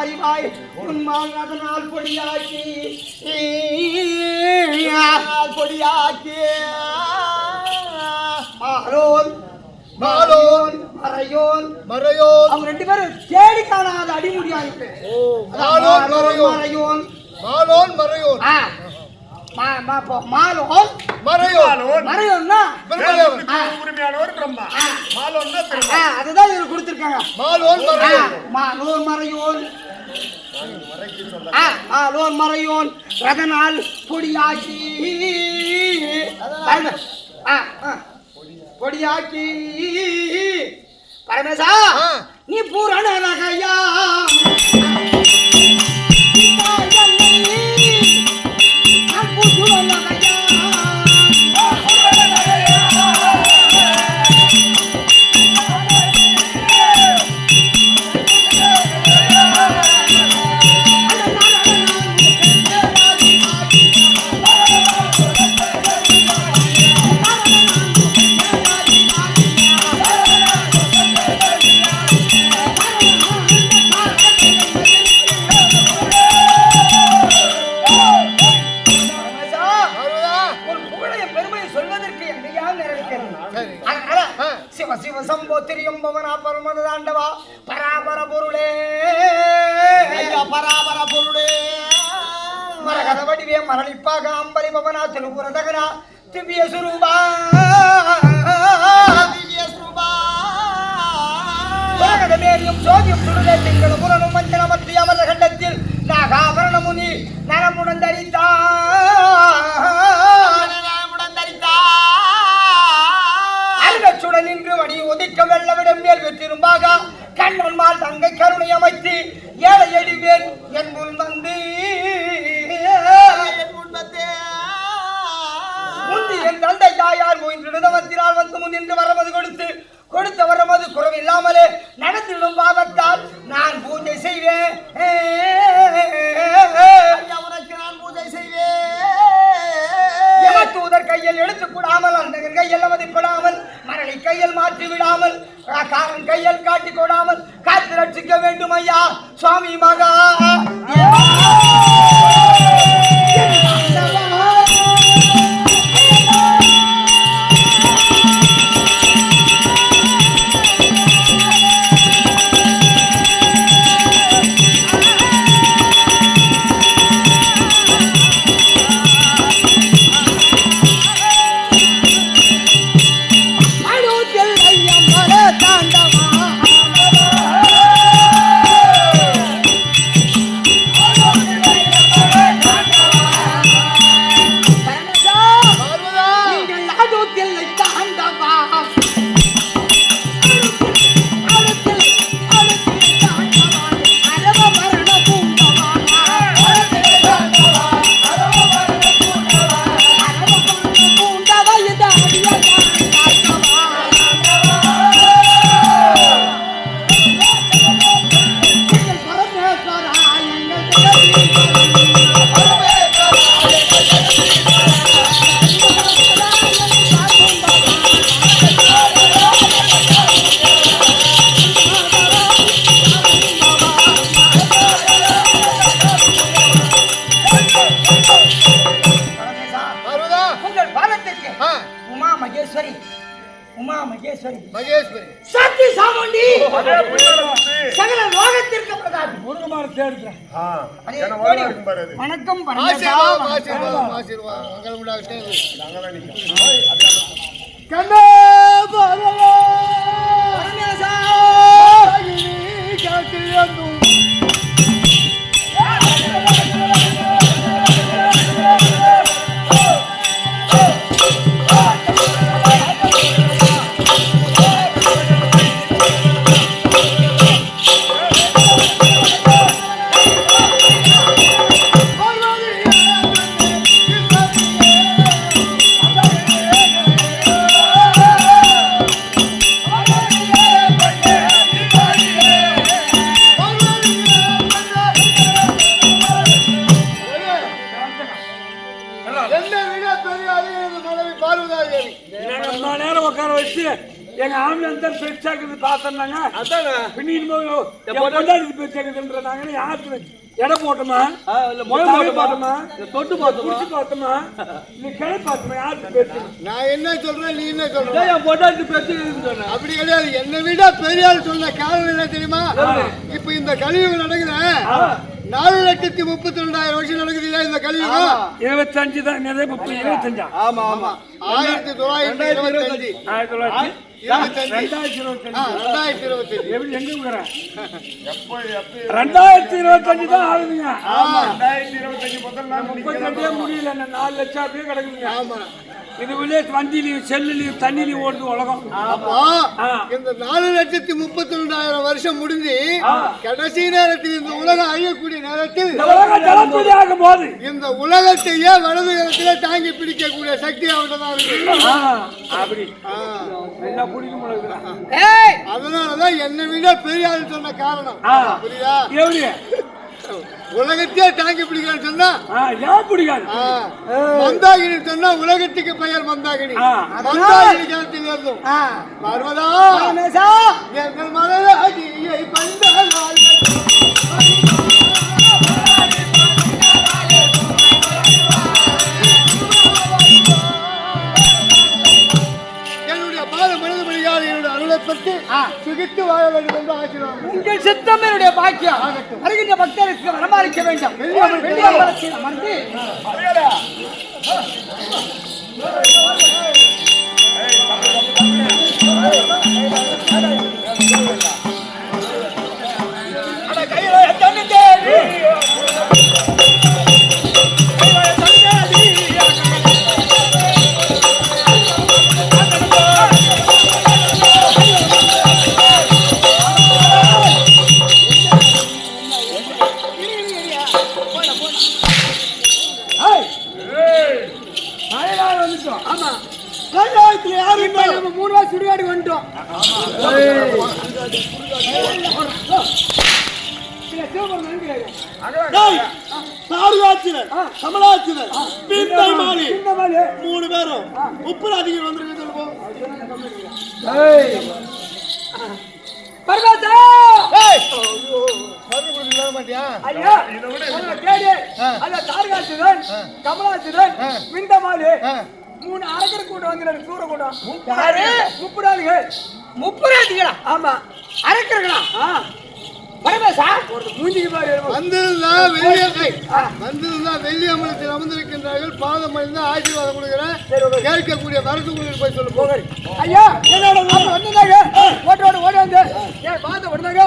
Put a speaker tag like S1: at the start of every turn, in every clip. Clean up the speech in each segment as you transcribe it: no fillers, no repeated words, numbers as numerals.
S1: அறிவாய் உன்மால் அதனால் பொடியாக்கி மாலோன் மாலோன் மறையோன் மறையோன் அவங்க ரெண்டு பேரும் தேடி காணாத அடிமுடியாயிட்டு மறையோன் மாலோன் மறையோன் மாலோன் மறையோன் மறையோன்னா உரிமையானவர் பிரம்மா மாலோன்னா பிரம்மா அதுதான் இவரு கொடுத்திருக்காங்க மாலோன் மறையோன் மாலோன் மறையோன் மாலோன் மறையோன் அதனால் பொடியாக்கி பொடியாக்கி பரமேசா நீ பூரண நகையா மரளிப்பாக அம்பரி பவனா திருபுரதகனா திவ்ய சுரூபா மேரியும் சோதியும் சுருளே திங்களும் புறனும் மஞ்சனமற்றி அமர கண்டத்தில் நாகாபரணமுனி நரமுடன் தரித்தா அருகச்சுடன் நின்று வடி உதிக்க வெள்ளவிடம் மேல் வெற்றிரும்பாக கண்ணன்மால் தங்கை கருணை அமைத்து ஏழை எடிவேன் என் முன் வந்து என் தந்தை தாயார் முயன்றிருந்தவத்தினால் வந்து முன்னின்று வரமது கொடுத்த வரமது குறவில்லாமலே நடத்திடும் பாவத்தால் நான் பூஜை செய்வேன் உனக்கு நான் பூஜை செய்வேன் தூதர் கையில் எடுத்துக்கூடாமல் அந்த கையில் மதிப்படாமல் மரளி கையில் மாற்றி விடாமல் காரன் கையில் காட்டிக் கொடாமல் காத்து ரட்சிக்க வேண்டும் ஐயா சுவாமி மகா உமா மகேஸ்வரி மகேஸ்வரி சக்தி சாமுண்டி சகல லோகத்திற்கு பிரதாபி முருகமார் தேடுறேன் வணக்கம் ஆசீர்வாதம் ஆசீர்வாதம் மங்களம் உண்டாகட்டும் கண்ணா பரமேசா காத்தியந்து
S2: எங்க ஆம்பளை அந்த பெருசாக்குது பார்த்தோம்னாங்க அதான் பின்னிட்டு பெருசாக்குதுன்றாங்க யாருக்கு எடை போட்டோமா போட்டோமா தொட்டு பார்த்தோமா நீ கிளை பார்த்தோமா யாருக்கு பேசு
S3: நான் என்ன சொல்றேன் நீ என்ன சொல்ற
S2: என் பொண்டாட்டி பேசுறதுன்னு சொன்னேன்
S3: அப்படி கிடையாது என்னை விட பெரிய ஆள் சொன்ன காரணம் என்ன தெரியுமா இப்ப இந்த கலியுகம் நடக்குது 4,32,000 வருஷம் நடக்குது இந்த கலியுகம்
S2: 25 தான் நிறைய 25
S3: ஆமா ஆமா 1925
S2: 2025 தான் ஆகுதுங்க 32 முடியல 4 லட்சம் அப்படியே கிடக்குதுங்க இது வில்லேஜ் வண்டியிலையும் செல்லுலையும் தண்ணிலையும் ஓடுது உலகம்
S3: அப்போ இந்த 4,32,000 வருஷம் முடிஞ்சு கடைசி நேரத்தில் இந்த உலகம் அழியக்கூடிய நேரத்தில்
S2: ஆகும் போது
S3: இந்த உலகத்தையே வலது கரத்திலே தாங்கி பிடிக்கக்கூடிய சக்தி அவர்கிட்ட தான் இருக்கு
S2: அப்படி என்ன பிடிக்க முடியாது
S3: அதனாலதான் என்னை விட பெரிய ஆள் சொன்ன காரணம் புரியுதா உலகத்தையே தாங்கி பிடிக்கிறான்னு சொன்னா
S2: ஏன் பிடிக்காது
S3: மந்தாகினி சொன்னா உலகத்துக்கு பெயர் மந்தாகினி மந்தாகினி காலத்தில் இருந்தும் பர்வதா எங்கள் மலராகியை பந்தால் சுகித்து வாழ வேண்டும் என்று ஆசீர்வாதம்.
S1: உங்கள் சித்தம் என்னுடைய பாக்கியம். வருகின்ற பக்தருக்கு வரமளிக்க வேண்டும். அமர்ந்து சுடுகாடு வந்துட்டோம்.
S3: கமலாட்சியர் 3 பேரும் உப்பு அதிகம் வந்துருக்கு சொல்லுவோம்.
S1: கமலாட்சியர் விந்தமாலு 3 அரக்கர் கூட்டம் வந்து சூர கூட்டம். முப்பராதிகளா? ஆமா அரக்கர்களா?
S3: வந்திருந்தா வெள்ளி அம்பலத்தில் அமர்ந்திருக்கின்றார்கள். பாதம் அணிந்து ஆசீர்வாதம் கொடுக்கிறேன். கேட்கக்கூடிய மரத்து போய் சொல்லு போக.
S1: ஐயா வந்தாங்க ஓட்டோடு ஓடி வந்து ஏன் பாதம் வந்தாங்க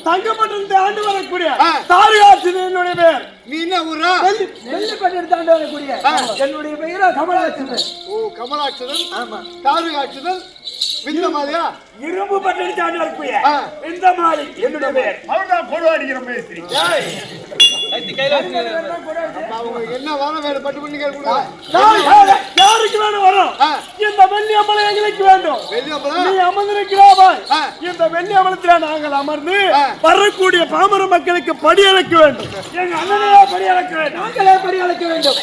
S2: தங்கப்பட்டு ஆண்டு வரக்கூடிய தாரிகாட்சியனுடைய பெயர்.
S3: நீ என்ன ஊரா?
S1: வெள்ளிப்பட்டு ஆண்டு வரக்கூடிய என்னுடைய பெயரா கமலாட்சியன்.
S3: ஓ கமலாட்சியன். ஆமா தாரிகாட்சியன் விந்தமாலியா
S2: இரும்பு பட்டு ஆண்டு வரக்கூடிய விந்தமாலி என்னுடைய பெயர். அவன்தான் போடு அடிக்கிற மேஸ்திரி.
S3: என்ன வரம் வேணும் பட்டு பண்ணி கேட்க
S2: யாருக்கு வேணும் வரும்? இந்த வெள்ளி அம்பலம் எங்களுக்கு வேண்டும்.
S3: வெள்ளி அம்பலம்
S2: நீ அமர்ந்திருக்கிறாய். இந்த வெள்ளி அம்பலத்தில் நாங்கள் அமர்ந்து வரக்கூடிய பாமர மக்களுக்கு படியளக்க வேண்டும். எங்க அண்ணனே படியளக்க வேண்டும்.
S1: நாங்களே படியளக்க வேண்டும்.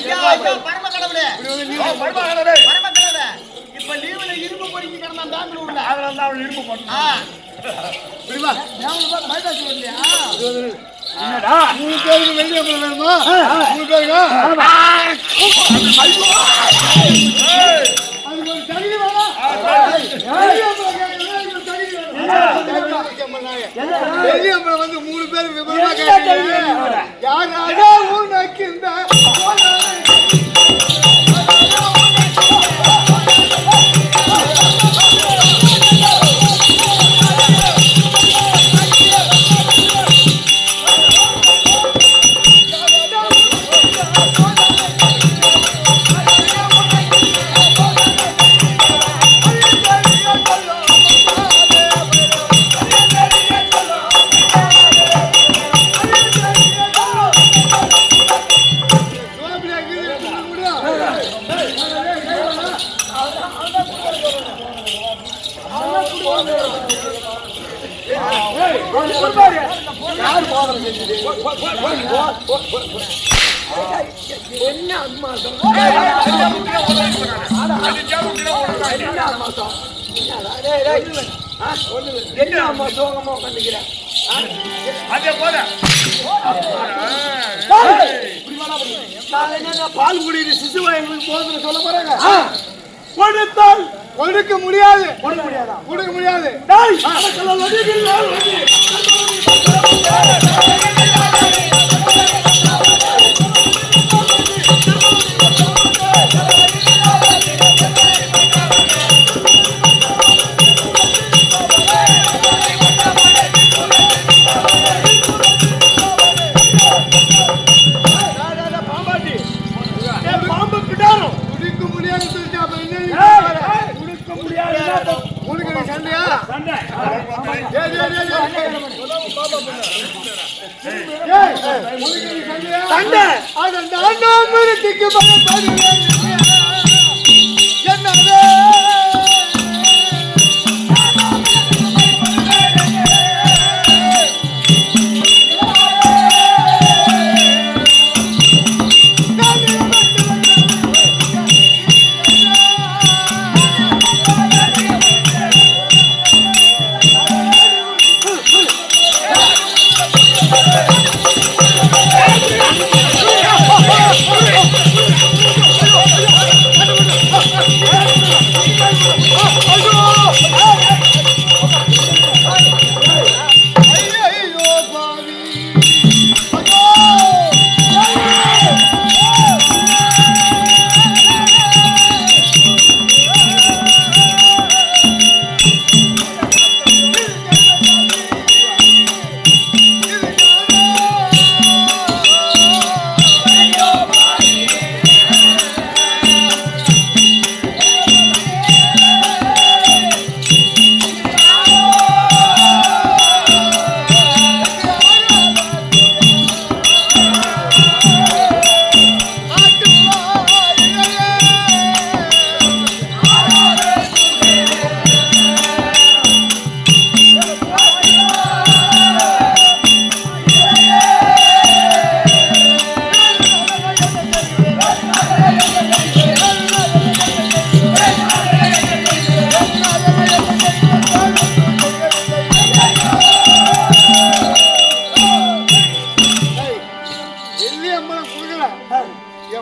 S3: இப்ப லீவுல இரும்பு பொறுக்கி கிடந்தா பெங்களூர்ல அதனால தான் அவன் இரும்பு போட்டான். புரியுமா?
S2: என்னடா
S3: 3 பேருக்கு வெள்ளி அம்பலம் வேணுமா? 3 பேருக்கு அது ஒரு தகுதி வேணா? வெள்ளி அம்பலம் வந்து 3 பேர் விபரமா கேட்கறாங்க. யாராக உனக்கு இருக்கின்ற
S2: என்ன அம்மா என்ன அம்மா சோகமா உட்காந்துக்கிறேன் பால் குடிக்கிற சிசுவா எங்களுக்கு போதுன்னு சொல்ல போறாங்க. கொடுத்தால்
S3: கொடுக்க முடியாது,
S2: கொடுக்க முடியாதா?
S3: கொடுக்க முடியாது.
S2: சண்டை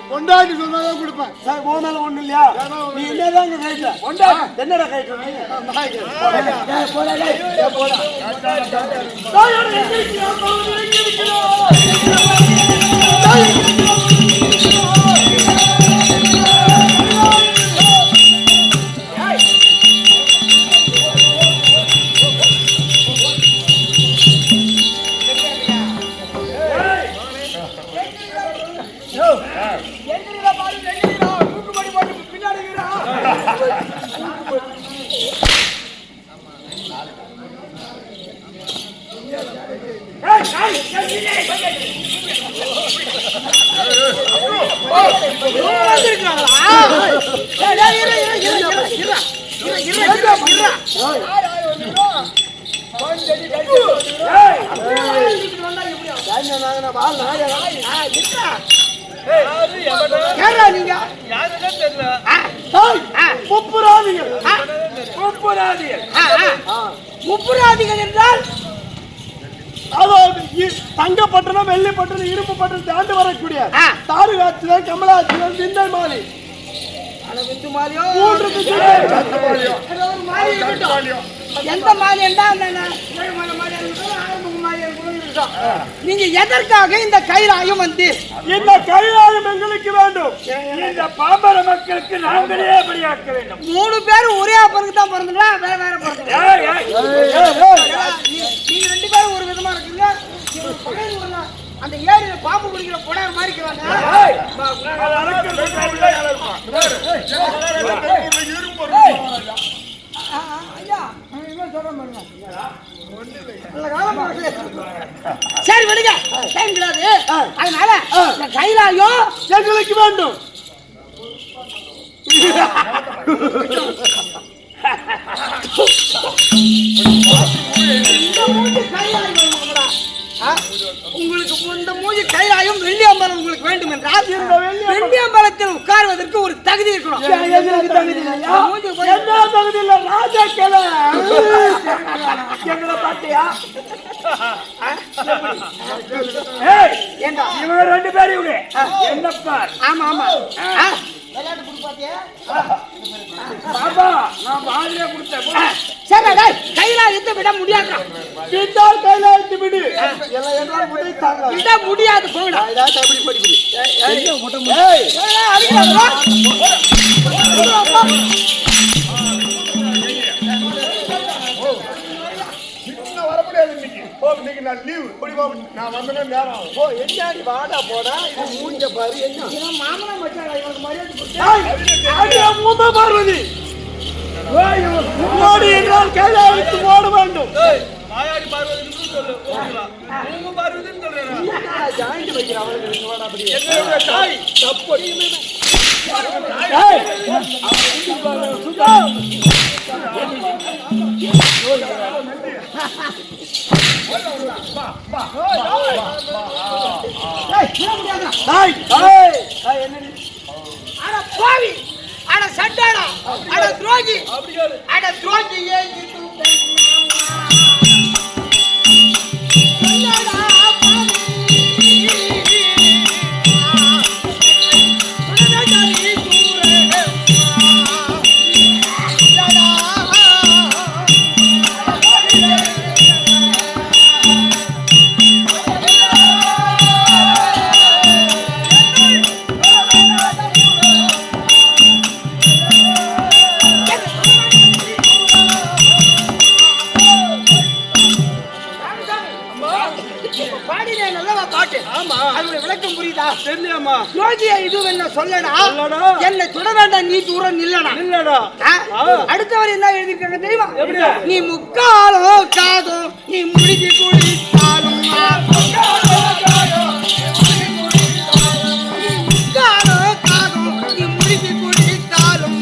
S3: பொண்டாட்டி சொன்னாதான் கொடுப்பேன்.
S2: சார் போனால ஒண்ணு இல்லையா? நீ என்னதான் கைட்ட பொண்டாட்டி என்னடா கைட்ட
S1: முப்புராதிகள் என்றால்
S2: தங்கப்பட்டணம், வெள்ளிப்பட்டணம், இரும்பு பட்டணம் தாண்டு வரக்கூடிய தாருகாட்சியர், கமலாட்சியர், விந்தை மாலி,
S1: விந்து மாலியோ
S2: மூன்று
S1: மாலி இருக்கட்டும். எந்த மாரியன் தான் ஏழுமலை மாரியன் இருக்கட்டும், ஆறுமுக மாரியன் கூட இருக்கட்டும். நீங்க எதற்காக இந்த கைலாயம் வந்து
S2: இந்த கைலாயம் எங்களுக்கு வேண்டும். இந்த பாம்பர மக்களுக்கு நாங்களே பலியாக்க வேண்டும்.
S1: 3 பேரும் ஒரே அப்பனுக்கு தான் பிறந்தீங்களா வேற வேற பிறந்தீங்களா? நீங்க 2 பேரும் ஒரு விதமா இருக்கீங்க. இவங்க பகையில் உள்ள அந்த ஏரியில பாம்பு குடிக்கிற புடையர் மாதிரி இருக்கிறாங்க. ஐயா, இவன் சொல்ற மாதிரி சரி விடுங்க, டைம் கிடையாது. அதனால இந்த கைலாயம்
S2: எங்களுக்கு வேண்டும்.
S1: உங்களுக்கு இந்த மூஞ்சி கைலாயம் வெள்ளியம்பலம் உங்களுக்கு வேண்டும் என்றால் வெள்ளியம்பலத்தில் உட்கார்வதற்கு ஒரு தகுதி இருக்கணும்.
S2: என்ன தகுதி இல்ல ராஜா கேள எங்களை பாத்தியா? இவங்க 2 பேரும் இவங்க என்னப்பா?
S1: ஆமா ஆமா
S3: விளையாட்டு குடு பாத்தியா?
S2: பாபா நான் பாதிலே கொடுத்தேன்.
S1: சரி கைலாயத்தை விட முடியாது.
S2: விட்டால் கைலாயத்தை விடு.
S3: எல்லாம் என்ன முடித்தாங்க?
S1: விட முடியாது போடா.
S3: இதாட்ட அப்படி படி. என்ன மொட்டை
S1: ஏய் அடிக்காதடா.
S3: இன்னைக்கு நான் லீவ் நான் வந்தேன்னா நேரம் ஆகும். ஓ என்னாடி வாடா போடா இது மூஞ்ச பாரு. என்ன
S1: இவன் மாமனா மச்சான் இவனுக்கு மரியாதை கொடுத்து
S2: அடியா மூத்த பார்வதி ஓடி என்றால் கைலாயத்து ஓட வேண்டும்.
S4: மாயாடி பார்வதின்னு சொல்லு ஓகேவா? உங்க பார்வதின்னு சொல்றேன்.
S3: ஜாயிண்ட் வைக்கிற அவளுக்கு வாடா அப்படி.
S4: என்னோட தாய்
S3: தப்பு.
S2: சுதா
S1: அட பாவி, அட சட்டாடா, அட துரோகி, அட துரோகி ஏன் என்ன சுட வேண்டாம், நீ தூரம் நில்லடா. அடுத்தவர் என்ன எழுதிருக்காங்க தெரியுமா? நீ முக்காலும் காதும் நீ முடிச்சு குடித்தாலும் முக்காலும் காதும் நீ முடிச்சு குடித்தாலும்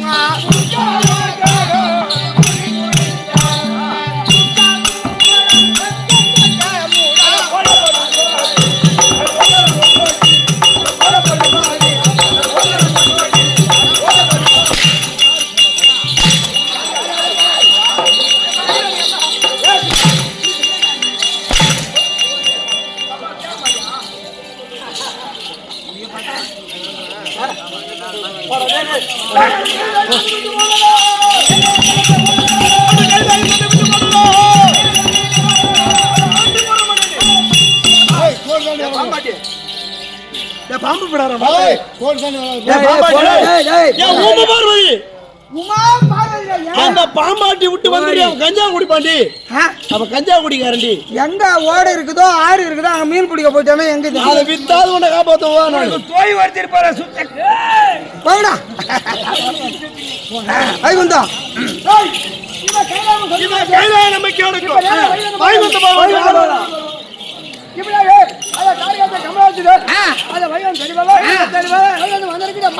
S2: பாம்பு பிடாரா அந்த பாம்பாட்டி விட்டு வந்து கஞ்சா குடிப்பாண்டி. அவன் கஞ்சா குடிக்காரண்டி.
S1: எங்க ஓடு இருக்குதோ ஆறு இருக்குதோ அங்க மீன் பிடிக்க போயிட்டானே. எங்க
S2: அதை வித்தாவது உன்னை காப்பாத்துவான். தோய் வர்த்திருப்பார சுத்த
S1: போயிடா வைகுந்தா.
S2: கைலாய நம்பிக்கையோட
S1: அதை